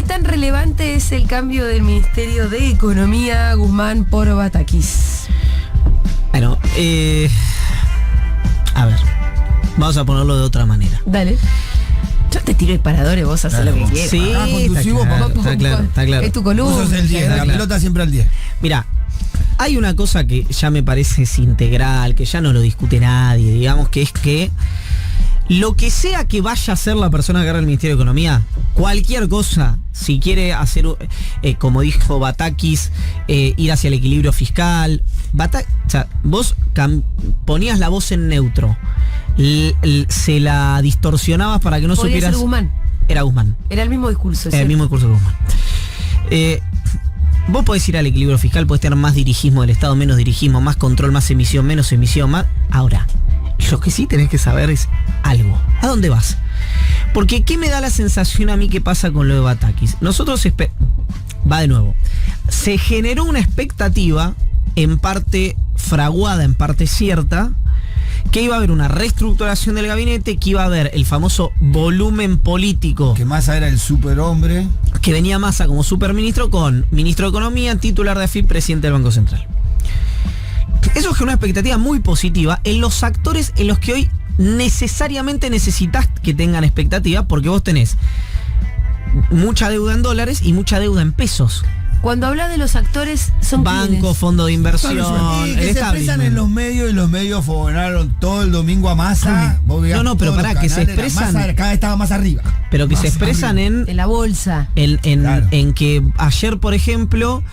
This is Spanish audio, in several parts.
tan relevante es el cambio del Ministerio de Economía, Guzmán, por Batakis? Bueno, a ver, vamos a ponerlo de otra manera. Dale. Yo te tiro disparadores, vos haces lo que quieras. Sí, está claro. Es tu columna. Vos sos el 10, la pelota siempre al 10. Mira, hay una cosa que ya me parece es integral, que ya no lo discute nadie, digamos, que es que lo que sea que vaya a hacer la persona que agarra el Ministerio de Economía, cualquier cosa, si quiere hacer, como dijo Batakis, ir hacia el equilibrio fiscal, o sea, vos ponías la voz en neutro, se la distorsionabas para que no ¿Podía supieras. ser Guzmán? Era Guzmán. Era el mismo discurso. Era el mismo discurso de Guzmán. Vos podés ir al equilibrio fiscal, podés tener más dirigismo del Estado, menos dirigismo, más control, más emisión, menos emisión, más. Ahora, lo que sí tenés que saber es algo. ¿A dónde vas? Porque ¿qué me da la sensación a mí que pasa con lo de Batakis? Nosotros va de nuevo. Se generó una expectativa, en parte fraguada, en parte cierta, que iba a haber una reestructuración del gabinete, que iba a haber el famoso volumen político. Que Massa era el superhombre. Que venía Massa como superministro con ministro de Economía, titular de AFIP, presidente del Banco Central. Eso es una expectativa muy positiva en los actores en los que hoy necesariamente necesitas que tengan expectativa, porque vos tenés mucha deuda en dólares y mucha deuda en pesos. Cuando hablas de los actores, son banco, ¿quiénes? fondo de inversión, Y que se expresan en los medios, y los medios fogonaron todo el domingo a Massa. No, pero pará, que se expresan. Massa cada vez estaba más arriba. Pero que más se expresan arriba. En la bolsa. En que ayer, por ejemplo,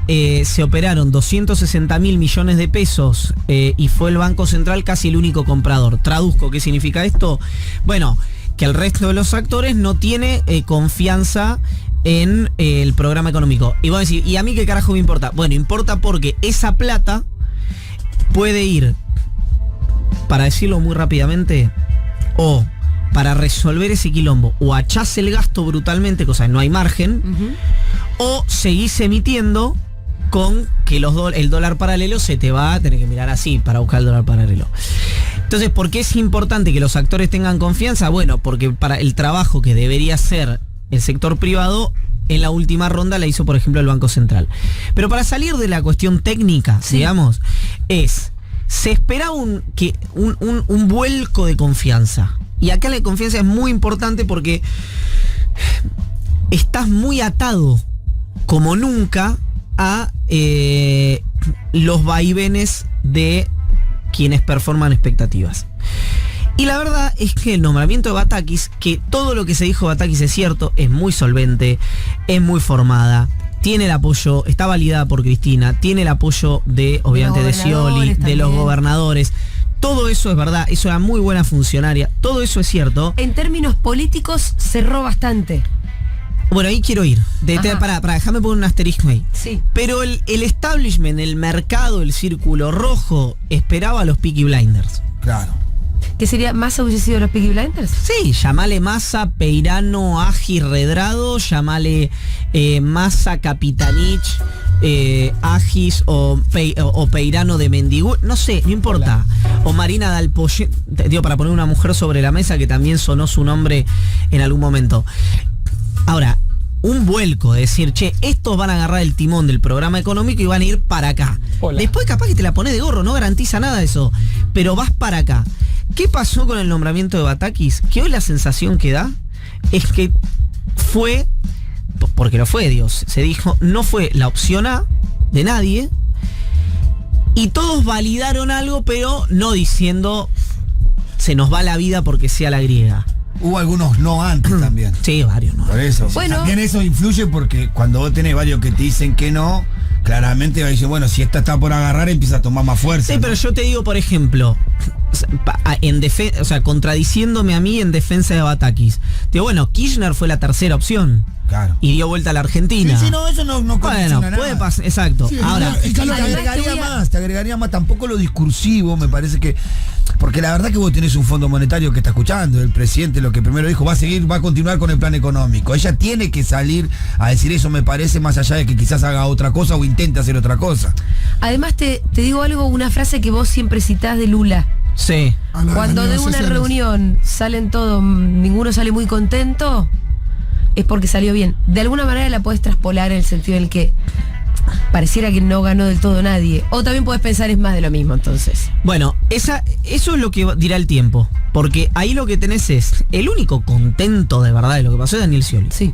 se operaron 260.000 millones de pesos y fue el Banco Central casi el único comprador. Traduzco, ¿qué significa esto? Bueno, que el resto de los actores no tiene confianza en el programa económico. Y vos decís, ¿y a mí qué carajo me importa? Bueno, importa porque esa plata puede ir, para decirlo muy rápidamente, o para resolver ese quilombo, o achás el gasto brutalmente, cosa que no hay margen, o seguís emitiendo con que el dólar paralelo se te va a tener que mirar así para buscar el dólar paralelo. Entonces, ¿por qué es importante que los actores tengan confianza? Bueno, porque para el trabajo que debería hacer el sector privado, en la última ronda la hizo, por ejemplo, el Banco Central. Pero para salir de la cuestión técnica, digamos, se esperaba un vuelco de confianza. Y acá la confianza es muy importante porque estás muy atado, como nunca, a los vaivenes de quienes performan expectativas. Y la verdad es que el nombramiento de Batakis, que todo lo que se dijo de Batakis es cierto, es muy solvente, es muy formada, tiene el apoyo, está validada por Cristina, tiene el apoyo de, obviamente, de Scioli, de los gobernadores. Todo eso es verdad, eso era muy buena funcionaria, todo eso es cierto. En términos políticos, cerró bastante. Bueno, ahí quiero ir. Para déjame poner un asterisco ahí. Sí. Pero el establishment, el mercado, el círculo rojo, esperaba a los Peaky Blinders. Claro. ¿Qué sería? ¿Massa hubiese sido los Peaky Blinders? Sí, llamale Massa, Peirano, Agi, Redrado, llamale Massa, Capitanich, Agis o Peirano de Mendigú, no sé, no importa. O Marina Dalpoye, digo, para poner una mujer sobre la mesa que también sonó su nombre en algún momento. Ahora, un vuelco de decir, che, estos van a agarrar el timón del programa económico y van a ir para acá. Hola. Después capaz que te la pones de gorro, no garantiza nada eso, pero vas para acá. ¿Qué pasó con el nombramiento de Batakis? Que hoy la sensación que da es que fue, porque lo fue, Dios, se dijo, no fue la opción A de nadie, y todos validaron algo, pero no diciendo se nos va la vida porque sea la griega. Hubo algunos no antes también. Sí, varios no. Por eso. Bueno, también eso influye porque cuando vos tenés varios que te dicen que no, claramente va a decir, bueno, si esta está por agarrar, empieza a tomar más fuerza. Sí, ¿no? Pero yo te digo, por ejemplo, contradiciéndome a mí en defensa de Batakis. Digo, bueno, Kirchner fue la tercera opción. Claro. Y dio vuelta a la Argentina. Sí, no, eso no bueno, nada. Puede pasar, exacto. Sí, ahora, te agregaría más, tampoco lo discursivo, me parece que. Porque la verdad que vos tenés un fondo monetario que está escuchando, el presidente lo que primero dijo, va a continuar con el plan económico. Ella tiene que salir a decir eso, me parece, más allá de que quizás haga otra cosa o intente hacer otra cosa. Además te digo algo, una frase que vos siempre citás de Lula. Sí. Cuando de una reunión salen todos, ninguno sale muy contento, es porque salió bien. De alguna manera la puedes traspolar en el sentido en el que pareciera que no ganó del todo nadie. O también puedes pensar es más de lo mismo, entonces. Bueno, eso es lo que dirá el tiempo. Porque ahí lo que tenés es el único contento de verdad de lo que pasó es Daniel Scioli. Sí.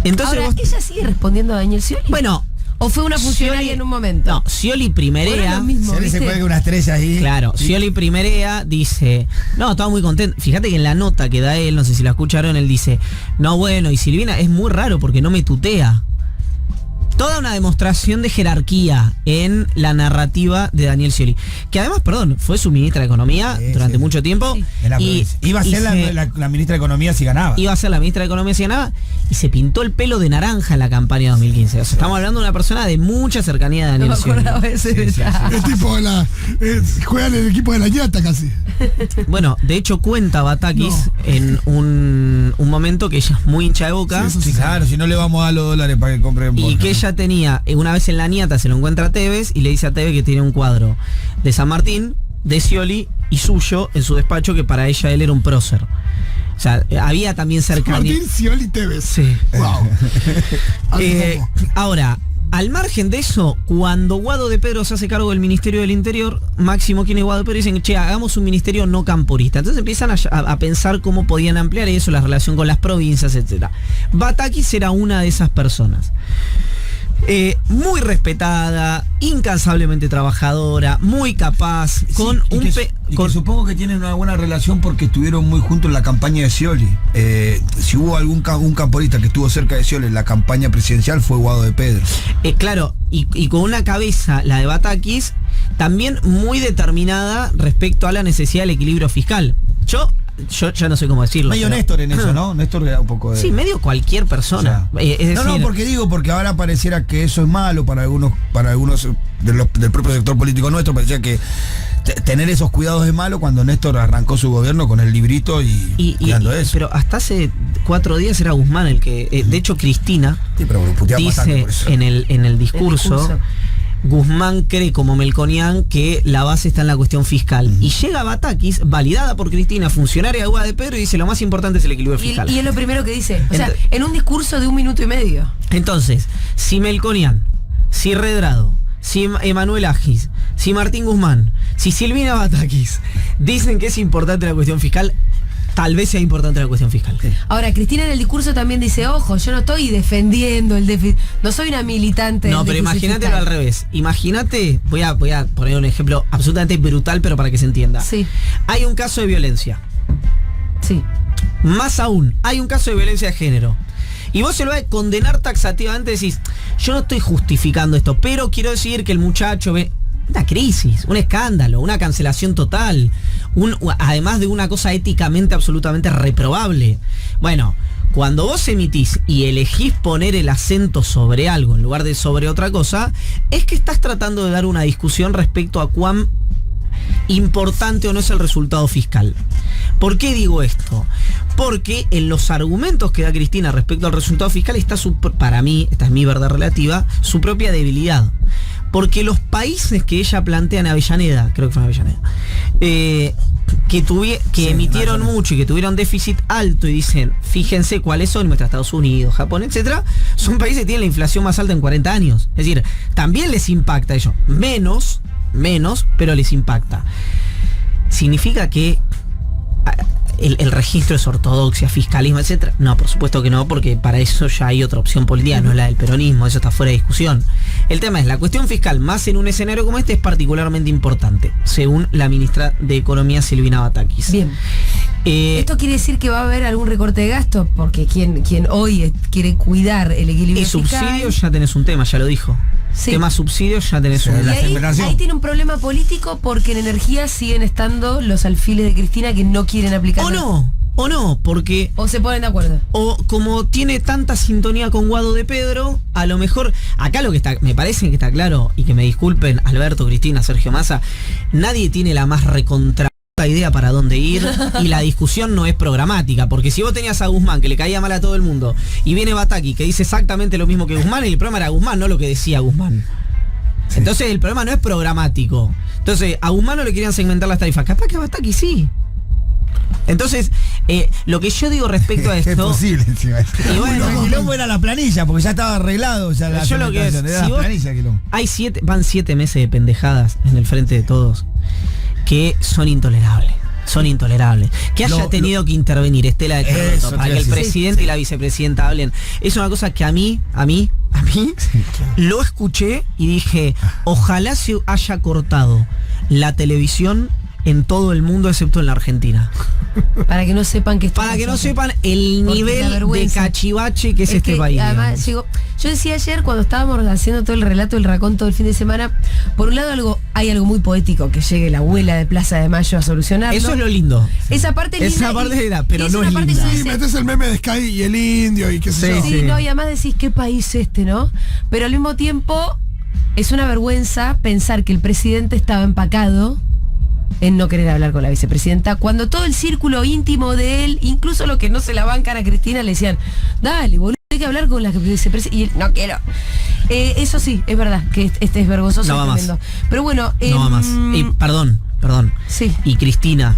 Entonces ahora, ¿ella sigue respondiendo a Daniel Scioli? Bueno, ¿o fue una funcionaria Scioli, en un momento? No, Scioli primerea. Se cuelga una estrella ahí. Claro, Scioli primerea, dice, no, estaba muy contento. Fíjate que en la nota que da él, no sé si la escucharon, él dice, no, bueno, y Silvina es muy raro porque no me tutea. Toda una demostración de jerarquía en la narrativa de Daniel Scioli, que además, perdón, fue su ministra de Economía durante mucho tiempo. Sí. Iba a ser la ministra de Economía si ganaba. Iba a ser la ministra de Economía si ganaba, y se pintó el pelo de naranja en la campaña de 2015. O sea, estamos hablando de una persona de mucha cercanía de Daniel Scioli. No me acordaba de ese detalle. Es tipo juega en el equipo de la ñata casi. Bueno, de hecho cuenta Batakis en un momento que ella es muy hincha de Boca. Sí, claro, si no le vamos a dar los dólares para que compren. Y que ella tenía, una vez en la niata se lo encuentra a Tevez y le dice a Tevez que tiene un cuadro de San Martín, de Scioli y suyo en su despacho, que para ella él era un prócer. O sea, había también cercanía. Martín, Scioli, Tevez. Sí. Wow. Ahora, al margen de eso, cuando Guado de Pedro se hace cargo del Ministerio del Interior, Máximo Kirchner y Guado de Pedro dicen, che, hagamos un ministerio no camporista. Entonces empiezan a pensar cómo podían ampliar eso, la relación con las provincias, etc. Batakis era una de esas personas. Muy respetada, incansablemente trabajadora, muy capaz, con que supongo que tienen una buena relación porque estuvieron muy juntos en la campaña de Scioli. Si hubo algún camporista que estuvo cerca de Scioli en la campaña presidencial fue Guado de Pedro. Claro, y con una cabeza, la de Batakis, también muy determinada respecto a la necesidad del equilibrio fiscal. Yo ya no sé cómo decirlo. Medio Néstor en eso, ¿no? Néstor era un poco de... Sí, medio cualquier persona. O sea, es decir, porque ahora pareciera que eso es malo para algunos del propio sector político nuestro, parecía que tener esos cuidados es malo, cuando Néstor arrancó su gobierno con el librito y cuidando eso. Pero hasta hace 4 días era Guzmán el que... de hecho, Cristina dice en el discurso... Guzmán cree como Melconian que la base está en la cuestión fiscal. Y llega Batakis, validada por Cristina, funcionaria de Guado de Pedro, y dice lo más importante es el equilibrio fiscal. Y es lo primero que dice. O sea, en un discurso de 1 minuto y medio. Entonces, si Melconian, si Redrado, si Emanuel Agis, si Martín Guzmán, si Silvina Batakis dicen que es importante la cuestión fiscal, tal vez sea importante la cuestión fiscal. Ahora, Cristina en el discurso también dice, ojo, yo no estoy defendiendo el déficit, no soy una militante del No, pero déficit imagínatelo fiscal. al revés. Imagínate, voy a poner un ejemplo absolutamente brutal, pero para que se entienda. Sí. Hay un caso de violencia. Sí. Más aún, hay un caso de violencia de género. Y vos se lo vas a condenar taxativamente, decís, yo no estoy justificando esto, pero quiero decir que el muchacho ve una crisis, un escándalo, una cancelación total, además de una cosa éticamente absolutamente reprobable. Bueno, cuando vos emitís y elegís poner el acento sobre algo en lugar de sobre otra cosa, es que estás tratando de dar una discusión respecto a cuán importante o no es el resultado fiscal. ¿Por qué digo esto? Porque en los argumentos que da Cristina respecto al resultado fiscal está para mí, esta es mi verdad relativa, su propia debilidad. Porque los países que ella plantea en Avellaneda, creo que fue en Avellaneda, que emitieron mucho y que tuvieron déficit alto y dicen, fíjense cuáles son, muestra Estados Unidos, Japón, etcétera, son países que tienen la inflación más alta en 40 años. Es decir, también les impacta a ellos. Menos, pero les impacta. Significa que el registro es ortodoxia, fiscalismo, etcétera. No, por supuesto que no, porque para eso ya hay otra opción política, no es la del peronismo, eso está fuera de discusión. El tema es, la cuestión fiscal, más en un escenario como este, es particularmente importante, según la ministra de Economía, Silvina Batakis. Bien. ¿Esto quiere decir que va a haber algún recorte de gasto? Porque quien hoy quiere cuidar el equilibrio fiscal... subsidio ya tenés un tema, ya lo dijo. Sí. Tema subsidios ya tenés un tema. Y ahí tiene un problema político porque en energía siguen estando los alfiles de Cristina que no quieren aplicar. O no, porque... O se ponen de acuerdo. O como tiene tanta sintonía con Guado de Pedro, a lo mejor... Acá lo que está, me parece que está claro, y que me disculpen Alberto, Cristina, Sergio Massa, nadie tiene la más recontra idea para dónde ir, y la discusión no es programática, porque si vos tenías a Guzmán que le caía mal a todo el mundo y viene Bataki que dice exactamente lo mismo que Guzmán, y el problema era Guzmán, no lo que decía Guzmán. Sí. Entonces el problema no es programático. Entonces a Guzmán no le querían segmentar las tarifas, capaz que a Bataki sí. Entonces, lo que yo digo respecto a Es esto. posible encima. Y bueno, el quilombo era la planilla, porque ya estaba arreglado ya la yo lo que es, segmentación, era si la vos- planilla el quilombo. van 7 meses de pendejadas en el frente de todos que son intolerables. Son intolerables. Que haya tenido que intervenir Estela de Carlotto Eso para te que el iba a decir. presidente y la vicepresidenta hablen. Es una cosa que a mí lo escuché y dije, ojalá se haya cortado la televisión en todo el mundo excepto en la Argentina. Para que no sepan que Para que no sepan el Porque la nivel de vergüenza. cachivache que es este que, país. Además, digamos. yo decía ayer cuando estábamos haciendo todo el relato del racón todo el fin de semana, por un lado hay algo muy poético, que llegue la abuela de Plaza de Mayo a solucionarlo. Eso es lo lindo. Esa parte es Esa linda parte y- era, pero y no una es parte linda. que Sí, se dice, metes el meme de Sky y el indio y qué sé yo. sí, no, y además decís qué país este, ¿no? Pero al mismo tiempo es una vergüenza pensar que el presidente estaba empacado en no querer hablar con la vicepresidenta, cuando todo el círculo íntimo de él, incluso los que no se la bancan a Cristina, le decían, dale, boludo, hay que hablar con la vicepresidenta. Y él, no quiero. Eso sí, es verdad, que este es vergonzoso. No va y más. tremendo. Pero bueno, No va más. Perdón. sí. Y Cristina,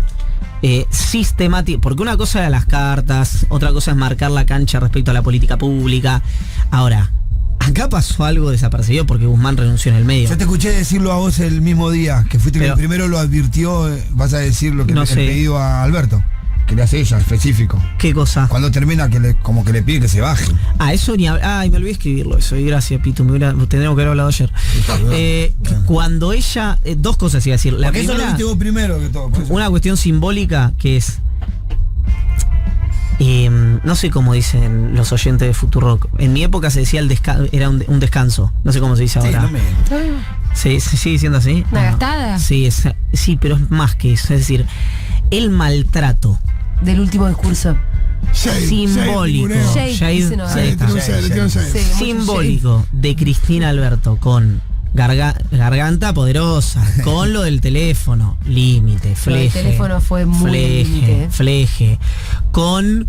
sistemática, porque una cosa era las cartas, otra cosa es marcar la cancha respecto a la política pública. Ahora, acá pasó algo desapercibido porque Guzmán renunció en el medio. Yo te escuché decirlo a vos el mismo día, que fuiste Pero- que primero lo advirtió, vas a decir lo que No el sé. pedido a Alberto, que le hace ella, específico. ¿Qué cosa? Cuando termina, como que le pide que se baje. Eso ni ay, me olvidé escribirlo eso. Y gracias, Pitu, tendríamos que haber hablado ayer. Cuando ella, dos cosas iba a decir. La Porque eso lo primera, viste vos primero que todo. por eso. una cuestión simbólica que es. No sé cómo dicen los oyentes de Futurock. En mi época se decía era un descanso. No sé cómo se dice Sí, ahora. no me- ¿Se sigue diciendo así? ¿Una No. gastada? Sí, sí, pero es más que eso. Es decir, el maltrato Del último discurso. Shade, simbólico. shade, ninguneo. Shade, dicen ahora. ahí Sí, está. tiene un shade, tiene un shade. Sí, mucho Simbólico de Cristina Alberto con garganta poderosa, con lo del teléfono, límite, Lo del fleje. teléfono fue muy límite. Fleje. Con.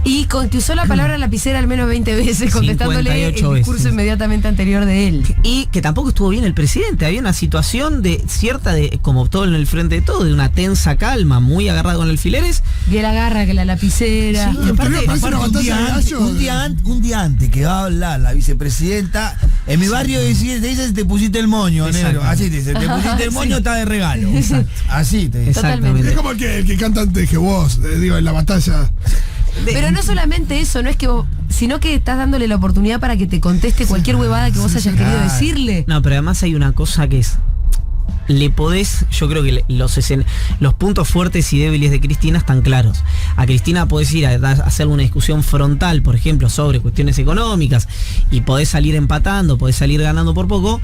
Y que usó la palabra lapicera al menos 20 veces, contestándole 58 el discurso veces. inmediatamente anterior de él. Y que tampoco estuvo bien el presidente. Había una situación de cierta, como todo en el frente de todo, de una tensa calma, muy agarrada con alfileres. Que la garra, que la lapicera. Sí, aparte, parece una batalla de gallos. un día antes que va a hablar la vicepresidenta, en mi barrio te dice te pusiste el moño, Exacto. negro. Así te dice, te pusiste el moño, está de regalo. Así te dice. Exactamente. Es como el que canta antes que vos, digo, en la batalla. Pero no solamente eso, no es que vos, sino que estás dándole la oportunidad para que te conteste cualquier huevada que vos hayas querido decirle. No, pero además hay una cosa que es. Le podés, yo creo que los puntos fuertes y débiles de Cristina están claros. A Cristina podés ir a hacerle una discusión frontal, por ejemplo, sobre cuestiones económicas, y podés salir empatando, podés salir ganando por poco.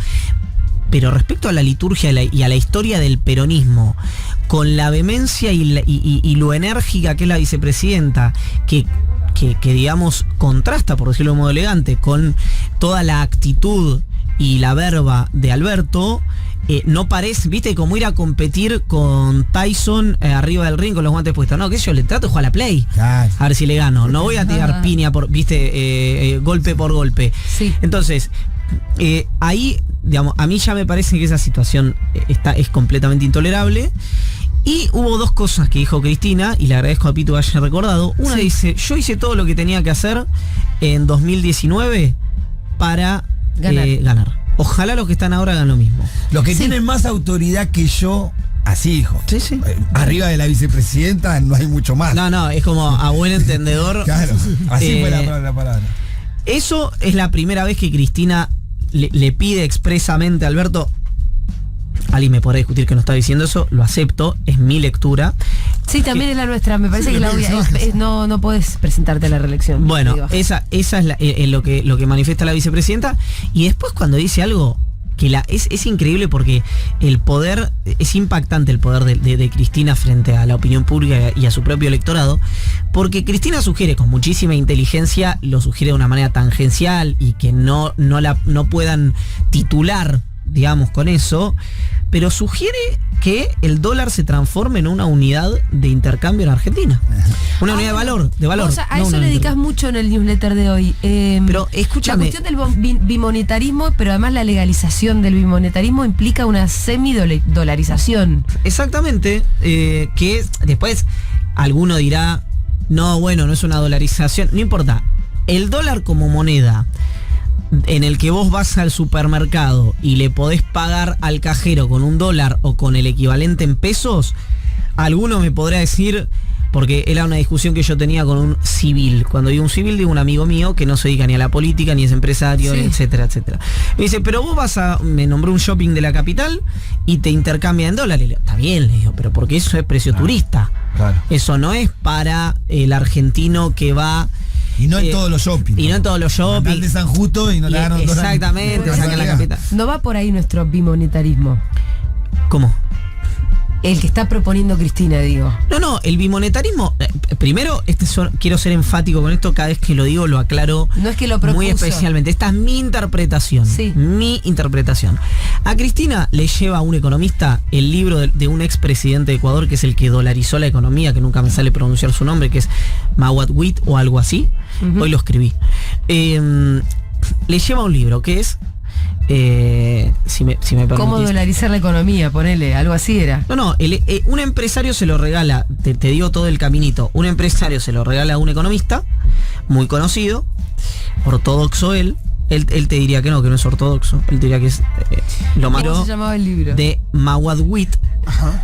Pero respecto a la liturgia y a la historia del peronismo, con la vehemencia y lo enérgica que es la vicepresidenta, que digamos contrasta, por decirlo de modo elegante, con toda la actitud y la verba de Alberto, no parece, viste, como ir a competir con Tyson arriba del ring con los guantes puestos. No, que yo le trato de jugar a la play. Claro. A ver si le gano. No voy a tirar Ah. piña por, viste, golpe por golpe. Sí. Entonces, ahí, digamos, a mí ya me parece que esa situación es completamente intolerable. Y hubo dos cosas que dijo Cristina, y le agradezco a Pitu que haya recordado. Una Sí. dice, yo hice todo lo que tenía que hacer en 2019 para ganar. Ojalá los que están ahora hagan lo mismo. Los que Sí. tienen más autoridad que yo, así dijo. Sí, sí. Arriba de la vicepresidenta no hay mucho más. No, es como a buen entendedor. Claro, así fue Eh, la palabra. Eso es la primera vez que Cristina le pide expresamente a Alberto. Alguien me podrá discutir que no está diciendo eso, lo acepto, es mi lectura. Sí, también es la nuestra. Me parece Sí, que lo Claudia, pensaba. no podés presentarte a la reelección. Bueno, Digo. esa es lo que manifiesta la vicepresidenta. Y después cuando dice algo que es increíble porque el poder, es impactante el poder de Cristina frente a la opinión pública y a su propio electorado, porque Cristina sugiere con muchísima inteligencia, lo sugiere de una manera tangencial y que no puedan titular digamos, con eso, pero sugiere que el dólar se transforme en una unidad de intercambio en Argentina. Una unidad de valor. Vos a eso le dedicas mucho en el newsletter de hoy. Pero escúchame. La cuestión del bimonetarismo, pero además la legalización del bimonetarismo implica una semidolarización. Exactamente. Que después alguno dirá, no, bueno, no es una dolarización. No importa. El dólar como moneda en el que vos vas al supermercado y le podés pagar al cajero con $1 o con el equivalente en pesos, alguno me podrá decir, porque era una discusión que yo tenía con un civil. Cuando digo un civil, digo un amigo mío que no se dedica ni a la política, ni es empresario, sí, etcétera, etcétera. Me dice, pero vos me nombró un shopping de la capital y te intercambia en dólares. Le digo, está bien, le digo, pero porque eso es precio turista. Claro. Eso no es para el argentino que va... Y no en todos los shopping. Y no en todos los shopping. Andar de San Justo y no te agarran $2. Exactamente, sacan la capital. No va por ahí nuestro bimonetarismo. ¿Cómo? El que está proponiendo Cristina, digo. No, el bimonetarismo, primero, quiero ser enfático con esto, cada vez que lo digo lo aclaro. No es que lo propuso. Muy especialmente. Esta es mi interpretación. Sí. Mi interpretación. A Cristina le lleva a un economista el libro de un expresidente de Ecuador, que es el que dolarizó la economía, que nunca me sale pronunciar su nombre, que es Mawadwit o algo así. Hoy lo escribí. Le lleva un libro que es... si me permitís. ¿Cómo dolarizar la economía? Ponele, algo así era. No, un empresario se lo regala, te digo todo el caminito, un empresario se lo regala a un economista muy conocido, ortodoxo él te diría que no es ortodoxo, él te diría que es lo malo. ¿Cómo se llamaba el libro? De Mawadwit. Ajá.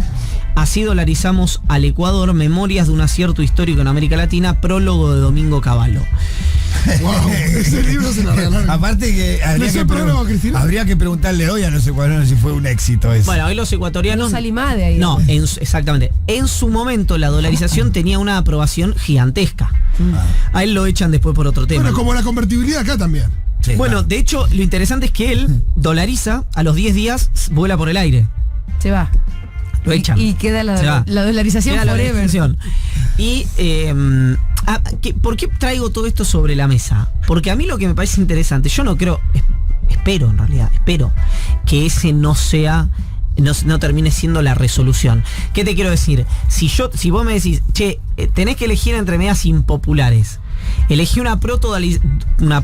Así dolarizamos al Ecuador, memorias de un acierto histórico en América Latina, prólogo de Domingo Cavallo. Wow, ese libro se lo regalaron. Aparte que habría que preguntarle hoy a los ecuatorianos si fue un éxito eso. Bueno, hoy los ecuatorianos... No salí más de ahí. No, exactamente. En su momento la dolarización tenía una aprobación gigantesca. A él lo echan después por otro tema. Bueno, como la convertibilidad acá también. Sí, bueno, claro. de hecho, lo interesante es que él dolariza, a los 10 días vuela por el aire. Se va. Lo echan. Y queda la dolarización Queda la forever. dolarización. Y ¿por qué traigo todo esto sobre la mesa? Porque a mí lo que me parece interesante, yo no creo, espero en realidad, que ese no sea, no termine siendo la resolución. ¿Qué te quiero decir? Si vos me decís, che, tenés que elegir entre medidas impopulares, elegí una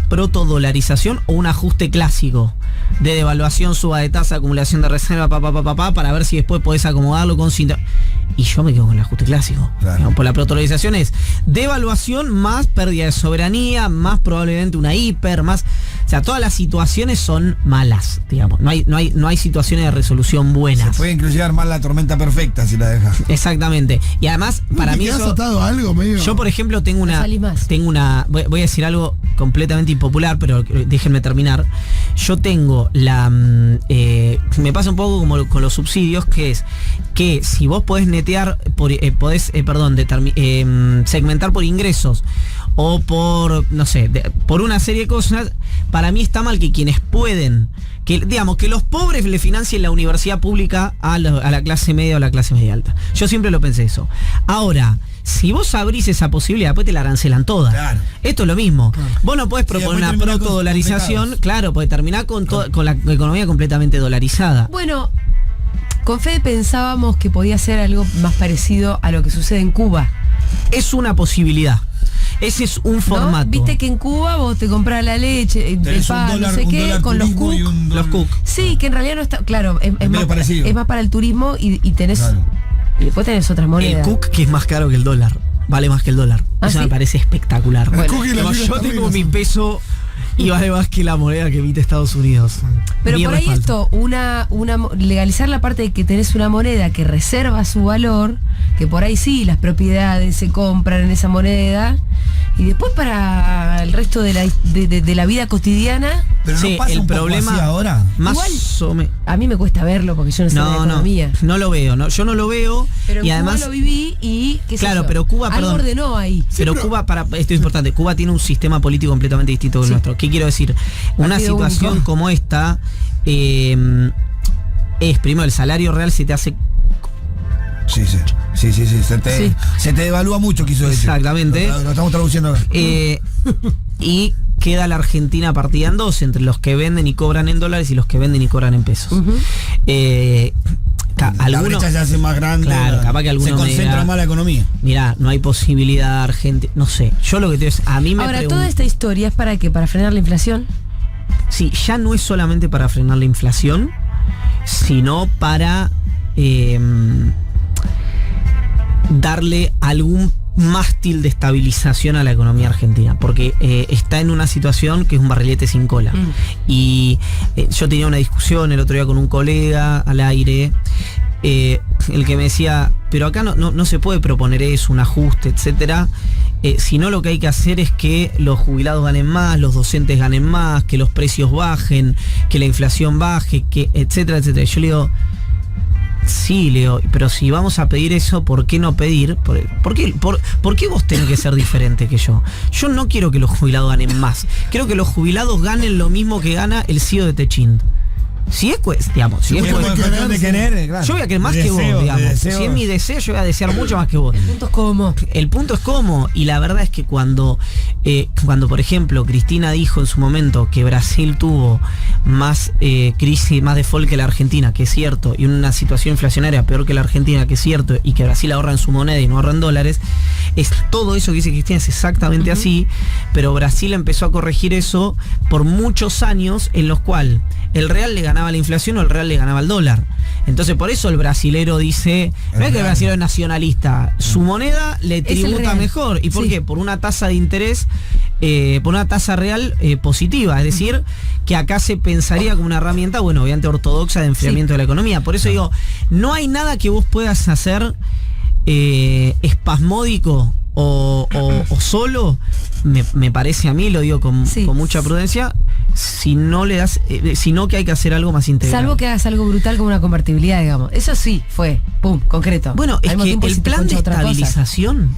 protodolarización o un ajuste clásico de devaluación, suba de tasa, acumulación de reserva, para ver si después podés acomodarlo con y yo me quedo con el ajuste clásico. Claro. Digamos, por la protodolarización es devaluación más pérdida de soberanía, más probablemente una hiper, más... O sea, todas las situaciones son malas, digamos. No hay situaciones de resolución buenas. Se puede inclusive armar la tormenta perfecta si la dejas. Exactamente. Y además, para mí ¿Te has eso... atado a algo medio? Yo, por ejemplo, tengo una... Voy a decir algo completamente impopular, pero déjenme terminar. Yo tengo me pasa un poco como con los subsidios, que es que si vos podés netear, segmentar por ingresos o por, no sé, por una serie de cosas, para mí está mal que quienes pueden, que los pobres le financien la universidad pública a la clase media o a la clase media alta. Yo siempre lo pensé eso. Ahora, si vos abrís esa posibilidad, después te la arancelan todas. Claro. Esto es lo mismo. Claro. Vos no podés proponer una protodolarización, claro, porque terminar con la economía completamente dolarizada. Bueno, con Fede pensábamos que podía ser algo más parecido a lo que sucede en Cuba. Es una posibilidad. Ese es un formato. ¿No? Viste que en Cuba vos te comprás la leche, el Tenés pan, un no sé qué, con los cook. Los cook. Sí, que en realidad no está. Claro, es medio parecido. más para el turismo y tenés. Claro. Y después tenés otras monedas. El cook, que es más caro que el dólar. Vale más que el dólar. ¿Ah, Eso sí? me parece espectacular. Bueno, yo tengo mi peso y vale más que la moneda que emite Estados Unidos. Pero Mi por ahí respaldo. esto, legalizar la parte de que tenés una moneda que reserva su valor, que por ahí sí, las propiedades se compran en esa moneda, y después para el resto de la vida cotidiana, Pero Sí, no pasa el un poco problema así ahora. Más Igual- o menos. a mí me cuesta verlo porque yo no sé de economía. No lo veo, yo no lo veo. Pero y en además, Cuba lo viví y qué sé Claro, yo, pero Cuba, algo perdón. ordenó ahí. pero Cuba, esto es importante, Cuba tiene un sistema político completamente distinto que el Sí. nuestro. ¿Qué quiero decir? Una Partido situación único. como esta es, primero, el salario real se te hace... Sí. Se te devalúa mucho, quiso decir. Exactamente. Lo estamos traduciendo acá. Y queda la Argentina partida en dos, entre los que venden y cobran en dólares y los que venden y cobran en pesos. La brecha se hace más grande. Claro, capaz que alguno se concentra más la economía. Mirá, no hay posibilidad Argentina. No sé, yo lo que te digo es, a mí me Ahora, toda esta historia es para qué, para frenar la inflación. Sí, ya no es solamente para frenar la inflación, sino para darle algún mástil de estabilización a la economía argentina, porque está en una situación que es un barrilete sin cola. Y yo tenía una discusión el otro día con un colega al aire, el que me decía, pero acá no se puede proponer eso, un ajuste, etcétera, sino lo que hay que hacer es que los jubilados ganen más, los docentes ganen más, que los precios bajen, que la inflación baje, que etcétera, etcétera. Y yo le digo, sí, Leo, pero si vamos a pedir eso, ¿por qué no pedir? ¿Por qué vos tenés que ser diferente que yo? Yo no quiero que los jubilados ganen más. Quiero que los jubilados ganen lo mismo que gana el CEO de Techint. Si es digamos, si es de querer, claro. yo voy a querer más que vos, digamos. Si es mi deseo, yo voy a desear mucho más que vos. El punto es cómo. El punto es cómo. Y la verdad es que cuando por ejemplo, Cristina dijo en su momento que Brasil tuvo más crisis, más default que la Argentina, que es cierto, y una situación inflacionaria peor que la Argentina, que es cierto, y que Brasil ahorra en su moneda y no ahorra en dólares, es todo eso que dice Cristina, es exactamente así, pero Brasil empezó a corregir eso por muchos años en los cuales el real le ganaba la inflación o el real le ganaba el dólar. Entonces por eso el brasilero dice, no es que el brasilero es nacionalista, su moneda le tributa mejor. ¿Y por qué? Por una tasa de interés, por una tasa real positiva. Es decir, que acá se pensaría como una herramienta, bueno, obviamente ortodoxa de enfriamiento de la economía. Por eso digo, no hay nada que vos puedas hacer espasmódico o solo, me parece a mí, lo digo con mucha prudencia, si no le das, sino que hay que hacer algo más integral. Salvo que hagas algo brutal como una convertibilidad, digamos. Eso sí, fue, pum, concreto. Bueno, es que el plan de estabilización,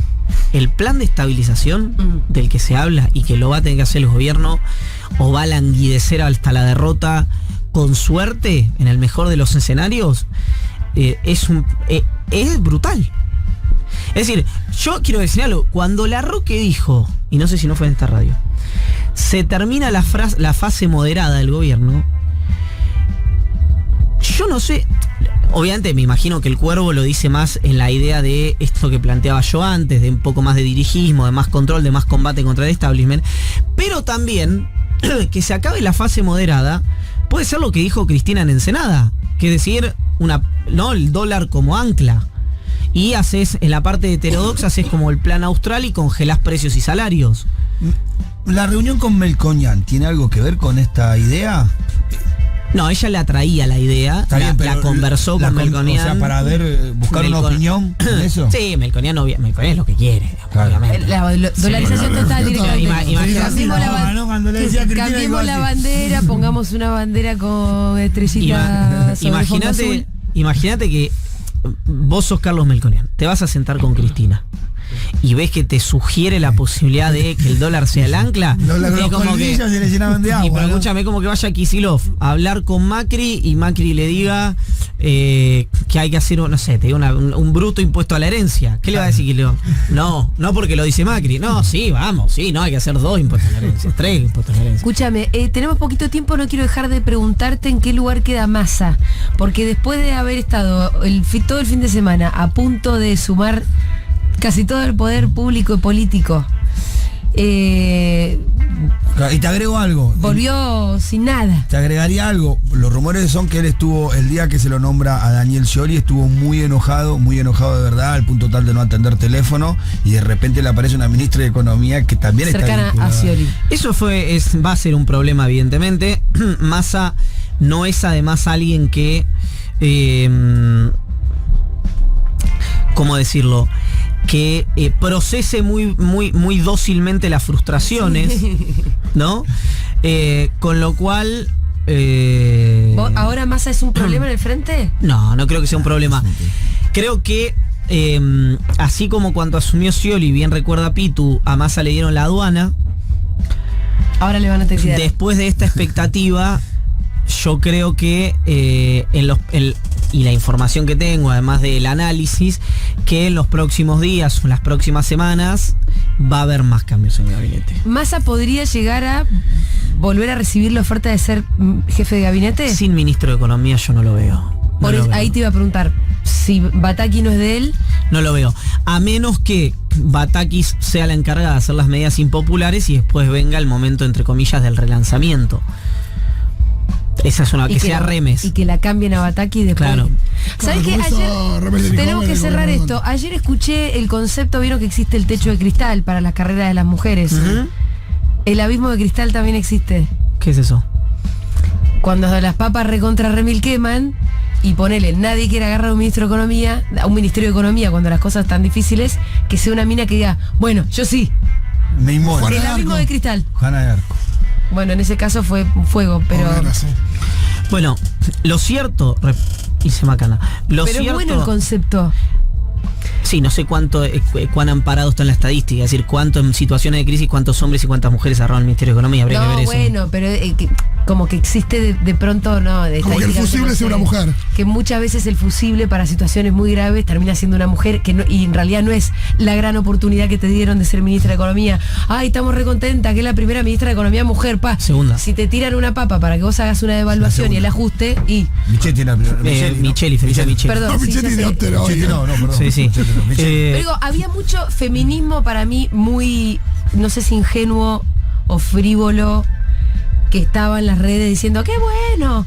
del que se habla y que lo va a tener que hacer el gobierno, o va a languidecer hasta la derrota, con suerte, en el mejor de los escenarios, es brutal. Es decir, yo quiero decir algo, cuando Larroque dijo, y no sé si no fue en esta radio, se termina la fase moderada del gobierno, yo no sé, obviamente me imagino que el Cuervo lo dice más en la idea de esto que planteaba yo antes, de un poco más de dirigismo, de más control, de más combate contra el establishment, pero también que se acabe la fase moderada puede ser lo que dijo Cristina en Ensenada, que es decir, el dólar como ancla. Y haces, en la parte heterodoxa, haces como el plan austral y congelás precios y salarios. ¿La reunión con Melconian tiene algo que ver con esta idea? No, ella le atraía la idea, la conversó con Melconian. O sea, para buscar una opinión en eso. Sí, Melconian es lo que quiere, claro. Obviamente. La dolarización total directamente. Cambiemos la bandera, pongamos una bandera con estrellitas. Imagínate que vos sos Carlos Melconian, te vas a sentar con Cristina y ves que te sugiere la posibilidad de que el dólar sea el ancla. Los colmillos se le llenaban de agua. Pero escúchame, como que vaya Kicillof a hablar con Macri y Macri le diga que hay que hacer, no sé, te digo un bruto impuesto a la herencia. ¿Qué le va a decir Kicillof? No porque lo dice Macri. No, sí, vamos, no hay que hacer 2 impuestos a la herencia, 3 impuestos a la herencia. Escúchame, tenemos poquito tiempo, no quiero dejar de preguntarte en qué lugar queda Massa, porque después de haber estado todo el fin de semana a punto de sumar casi todo el poder público y político, y te agrego algo. Volvió sin nada. Te agregaría algo. Los rumores son que él estuvo, el día que se lo nombra a Daniel Scioli, estuvo muy enojado de verdad, al punto tal de no atender teléfono, y de repente le aparece una ministra de Economía que también cercana está a Scioli. Eso va a ser un problema, evidentemente. Massa no es además alguien que ¿cómo decirlo? Que procese muy dócilmente las frustraciones, ¿no? Con lo cual... ¿Ahora Massa es un problema en el frente? No creo que sea un problema. Creo que así como cuando asumió Scioli, bien recuerda Pitu, a Massa le dieron la aduana. Ahora le van a tener. Después de esta expectativa, yo creo que y la información que tengo, además del análisis, que en los próximos días o en las próximas semanas va a haber más cambios en el gabinete. ¿Massa podría llegar a volver a recibir la oferta de ser jefe de gabinete? Sin ministro de Economía yo no lo veo. Ahí te iba a preguntar, si Batakis no es de él. No lo veo. A menos que Batakis sea la encargada de hacer las medidas impopulares y después venga el momento, entre comillas, del relanzamiento. Esa es una, que sea Remes. Y que la cambien a Batakis después. Claro. ¿Sabes qué? Ayer tenemos que cerrar esto. Ayer escuché el concepto, vieron que existe el techo de cristal para las carreras de las mujeres. Uh-huh. El abismo de cristal también existe. ¿Qué es eso? Cuando las papas recontra remil queman y ponele, nadie quiere agarrar a un ministro de Economía, a un ministerio de Economía cuando las cosas están difíciles, que sea una mina que diga, bueno, yo sí. Me inmola. El abismo de cristal. Juana de Arco. Bueno, en ese caso fue fuego, pero... Bueno, lo cierto... Hice macana. Pero es bueno el concepto. Sí, no sé cuán amparado está en la estadística, es decir, cuánto en situaciones de crisis, cuántos hombres y cuántas mujeres agarraron el Ministerio de Economía, habría que ver eso. Bueno, pero como que existe de pronto, ¿no? Como que el fusible sea una mujer. Que muchas veces el fusible para situaciones muy graves termina siendo una mujer y en realidad no es la gran oportunidad que te dieron de ser ministra de Economía. Ay, estamos recontenta que es la primera ministra de Economía mujer, pa. Segunda. Si te tiran una papa para que vos hagas una devaluación y el ajuste y... Michetti era Micheli, Felicia Micheli. Perdón, No, Michetti de Otero. No, perdón. Sí. Pero digo, había mucho feminismo para mí muy, no sé si ingenuo o frívolo, que estaba en las redes diciendo, ¡qué bueno!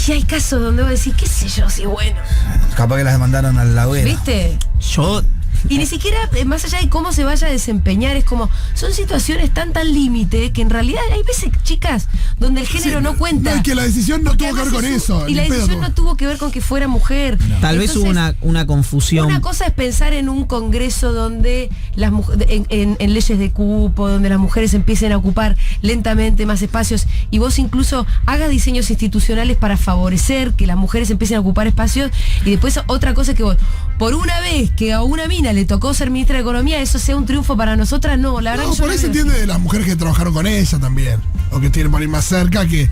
Y hay casos donde vos decís, qué sé yo, si es bueno. Capaz que las demandaron a la hoguera. ¿Viste? Y ni siquiera, más allá de cómo se vaya a desempeñar, es como, son situaciones tan límite que en realidad hay veces, chicas, donde el género no cuenta. No, y que la decisión no tuvo que ver con eso. Y la decisión no tuvo que ver con que fuera mujer. No. Tal vez hubo una confusión. Una cosa es pensar en un congreso donde las en leyes de cupo, donde las mujeres empiecen a ocupar lentamente más espacios y vos incluso hagas diseños institucionales para favorecer que las mujeres empiecen a ocupar espacios, y después otra cosa es que vos, por una vez que a una mina le tocó ser ministra de Economía, eso sea un triunfo para nosotras, no, la verdad no, que yo por ahí se entiende de las mujeres que trabajaron con ella también, o que tienen por ahí más cerca, que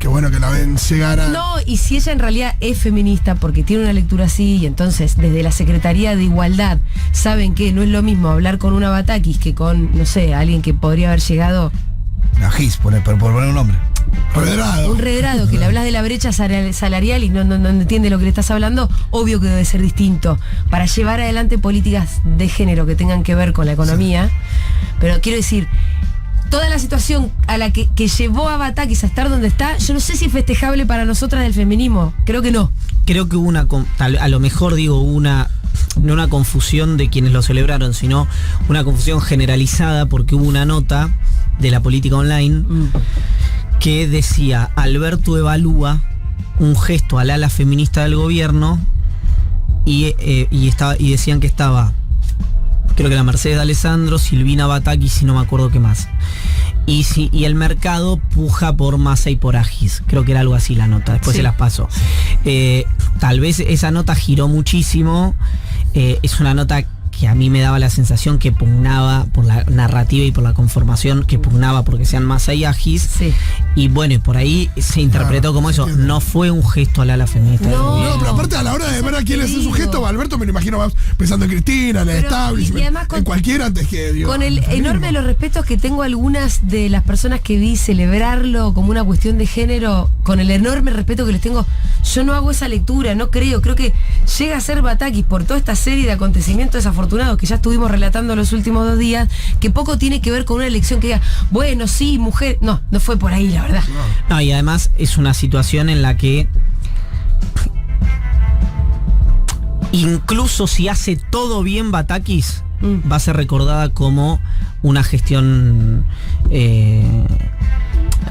bueno, que la ven llegar a... No, y si ella en realidad es feminista porque tiene una lectura así, y entonces desde la Secretaría de Igualdad saben que no es lo mismo hablar con una Batakis que con, no sé, alguien que podría haber llegado... La GIS, por poner un nombre. Redrado. Un redrado, que le hablas de la brecha salarial y no entiende lo que le estás hablando, obvio que debe ser distinto. Para llevar adelante políticas de género que tengan que ver con la economía. Sí. Pero quiero decir, toda la situación a la que llevó a Batakis a estar donde está, yo no sé si es festejable para nosotras del feminismo. Creo que no. Creo que hubo a lo mejor digo, no una confusión de quienes lo celebraron, sino una confusión generalizada, porque hubo una nota de la política online que decía: Alberto evalúa un gesto al ala feminista del gobierno, y decían que estaba, creo que la Mercedes de Alessandro, Silvina Batakis y no me acuerdo qué más. Y el mercado puja por Massa y por Agis. Creo que era algo así la nota, después se las paso. Tal vez esa nota giró muchísimo. Es una nota que a mí me daba la sensación que pugnaba por la narrativa y por la conformación, que pugnaba porque sean Massa y Agis. Sí. Y bueno, y por ahí se interpretó como eso. No fue un gesto al ala feminista. No, pero aparte a la hora de ver a quién es su gesto, Alberto me lo imagino más pensando en Cristina, en el establishment, en cualquiera antes que Dios. Con el enorme de los respetos que tengo a algunas de las personas que vi celebrarlo como una cuestión de género, con el enorme respeto que les tengo, yo no hago esa lectura, no creo que llega a ser Batakis por toda esta serie de acontecimientos desafortunados que ya estuvimos relatando los últimos 2 días, que poco tiene que ver con una elección que diga, bueno, sí, mujer, no fue por ahí, la verdad. No, y además es una situación en la que incluso si hace todo bien Batakis, va a ser recordada como una gestión...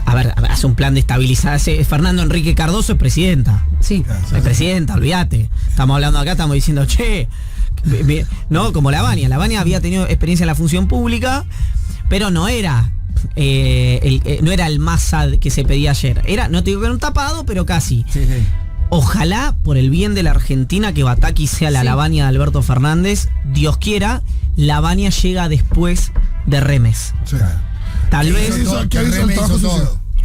hace un plan de estabilización. Fernando Enrique Cardoso es presidenta. Sí. Es presidenta, olvídate. Estamos hablando acá, estamos diciendo, no, como Lavagna. Lavagna había tenido experiencia en la función pública, pero no era el Massa que se pedía ayer. No te digo que era un tapado, pero casi. Sí. Ojalá, por el bien de la Argentina, que Batakis sea la Lavagna de Alberto Fernández. Dios quiera, Lavagna llega después de Remes. Sí. Tal vez...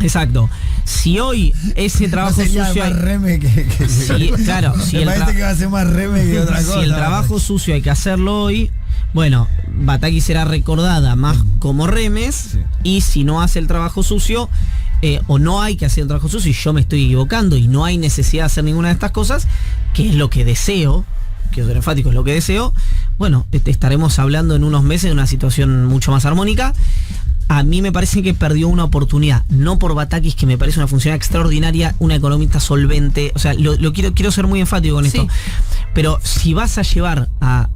Exacto. Si hoy ese trabajo no sería sucio... más reme que Sí, claro. me parece que va a ser más reme que otra cosa. Si el trabajo sucio hay que hacerlo hoy, bueno, Bataki será recordada más como Remes, sí. Y si no hace el trabajo sucio, o no hay que hacer el trabajo sucio, y yo me estoy equivocando, y no hay necesidad de hacer ninguna de estas cosas, que es lo que deseo, quiero ser enfático, es lo que deseo, bueno, estaremos hablando en unos meses de una situación mucho más armónica. A mí me parece que perdió una oportunidad, no por Batakis, que me parece una funcionaria extraordinaria, una economista solvente, o sea, quiero ser muy enfático con esto, pero si vas a llevar a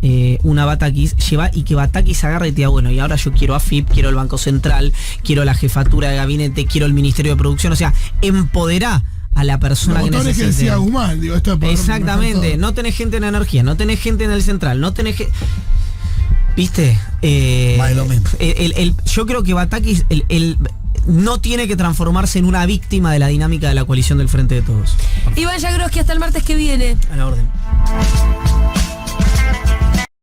una Batakis, lleva y que Batakis agarre y te diga, bueno, y ahora yo quiero AFIP, quiero el Banco Central, quiero la jefatura de gabinete, quiero el Ministerio de Producción, o sea, empoderá a la persona que necesite. Que decía Guzmán, digo, esto es exactamente, no tenés gente en energía, no tenés gente en el central, no tenés ¿viste? Yo creo que Batakis no tiene que transformarse en una víctima de la dinámica de la coalición del Frente de Todos. Iván Jagroski, hasta el martes que viene. A la orden.